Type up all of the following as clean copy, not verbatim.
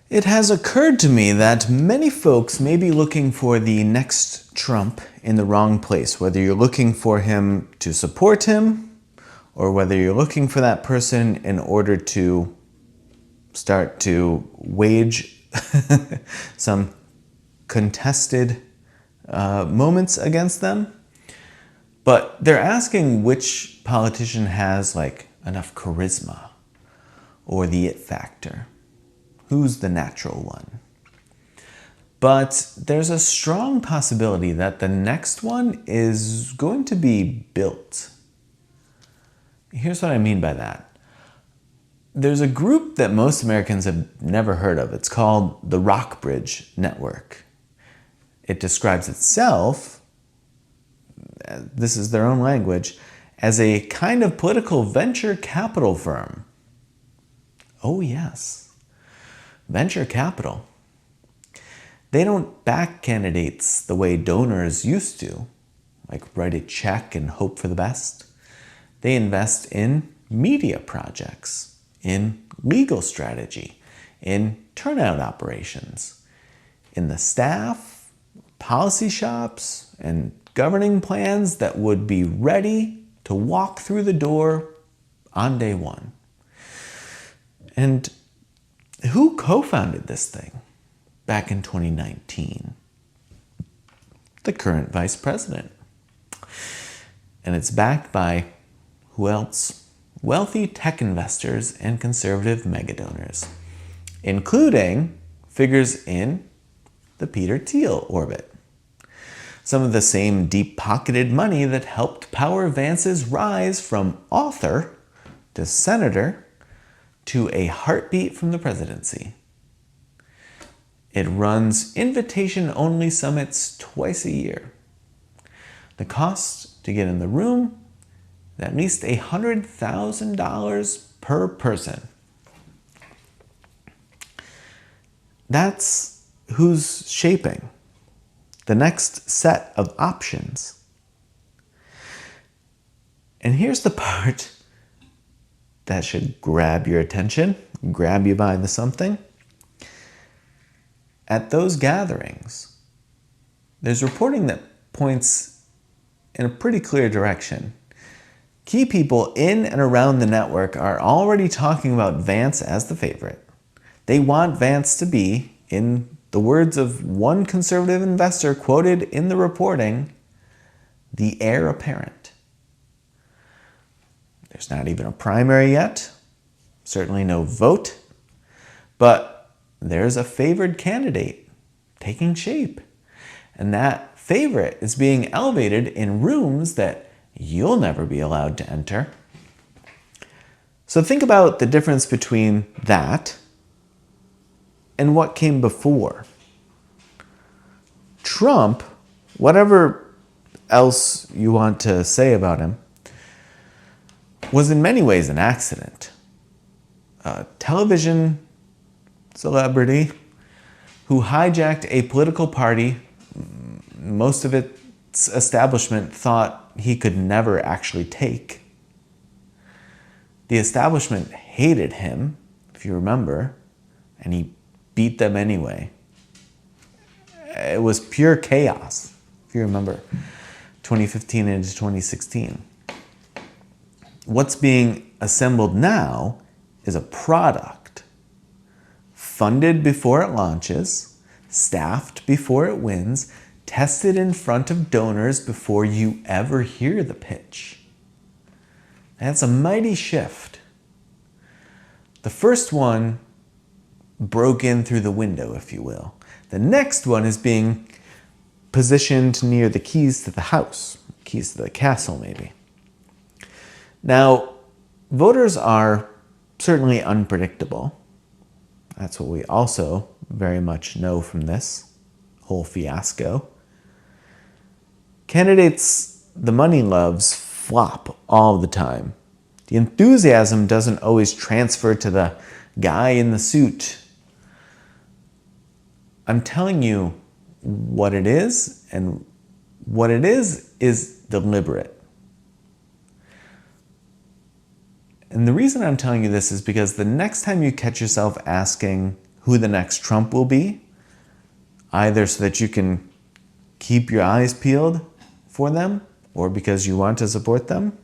It has occurred to me that many folks may be looking for the next Trump in the wrong place, whether you're looking for him to support him or whether you're looking for that person in order to start to wage some contested moments against them. But they're asking which politician has like enough charisma or the it factor. Who's the natural one? But there's a strong possibility that the next one is going to be built. Here's what I mean by that. There's a group that most Americans have never heard of. It's called the Rockbridge Network. It describes itself, this is their own language, as a kind of political venture capital firm. Oh yes, venture capital. They don't back candidates the way donors used to, like write a check and hope for the best. They invest in media projects, in legal strategy, in turnout operations, in the staff, policy shops, and governing plans that would be ready to walk through the door on day one. And who co-founded this thing back in 2019? The current vice president. And it's backed by who else? Wealthy tech investors and conservative megadonors, including figures in the Peter Thiel orbit. Some of the same deep-pocketed money that helped power Vance's rise from author to senator to a heartbeat from the presidency. It runs invitation-only summits twice a year. The cost to get in the room is at least $100,000 per person. That's who's shaping the next set of options. And here's the part that should grab your attention, grab you by the something. At those gatherings, there's reporting that points in a pretty clear direction. Key people in and around the network are already talking about Vance as the favorite. They want Vance to be, in the words of one conservative investor quoted in the reporting, the heir apparent. There's not even a primary yet, certainly no vote, but there's a favored candidate taking shape. And that favorite is being elevated in rooms that you'll never be allowed to enter. So think about the difference between that and what came before. Trump, whatever else you want to say about him, was in many ways an accident. A television celebrity who hijacked a political party most of its establishment thought he could never actually take. The establishment hated him, if you remember, and he beat them anyway. It was pure chaos, if you remember, 2015 into 2016. What's being assembled now is a product funded before it launches, staffed before it wins, tested in front of donors before you ever hear the pitch. That's a mighty shift. The first one broke in through the window, if you will. The next one is being positioned near the keys to the house, keys to the castle maybe. Now, voters are certainly unpredictable. That's what we also very much know from this whole fiasco. Candidates the money loves flop all the time. The enthusiasm doesn't always transfer to the guy in the suit. I'm telling you what it is, and what it is deliberate. And the reason I'm telling you this is because the next time you catch yourself asking who the next Trump will be, either so that you can keep your eyes peeled for them or because you want to support them,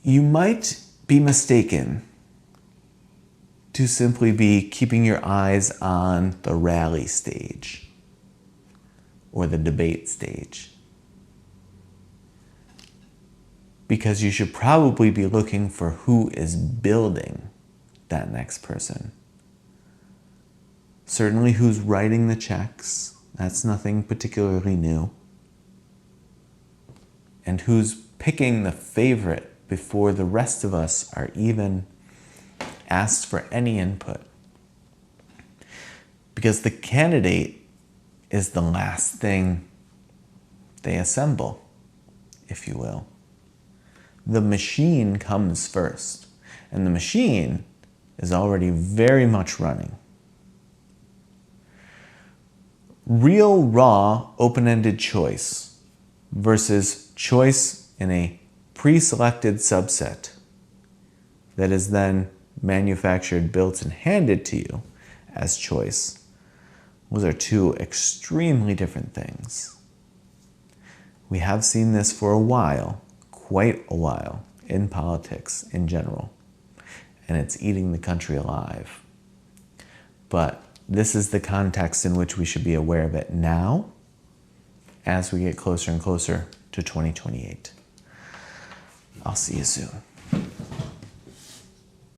you might be mistaken to simply be keeping your eyes on the rally stage or the debate stage. Because you should probably be looking for who is building that next person. Certainly who's writing the checks, that's nothing particularly new. And who's picking the favorite before the rest of us are even asked for any input. Because the candidate is the last thing they assemble, if you will. The machine comes first, and the machine is already very much running. Real, raw, open-ended choice versus choice in a pre-selected subset that is then manufactured, built, and handed to you as choice. Those are two extremely different things. We have seen this for a while, quite a while, in politics in general, and it's eating the country alive. But this is the context in which we should be aware of it now as we get closer and closer to 2028. I'll see you soon.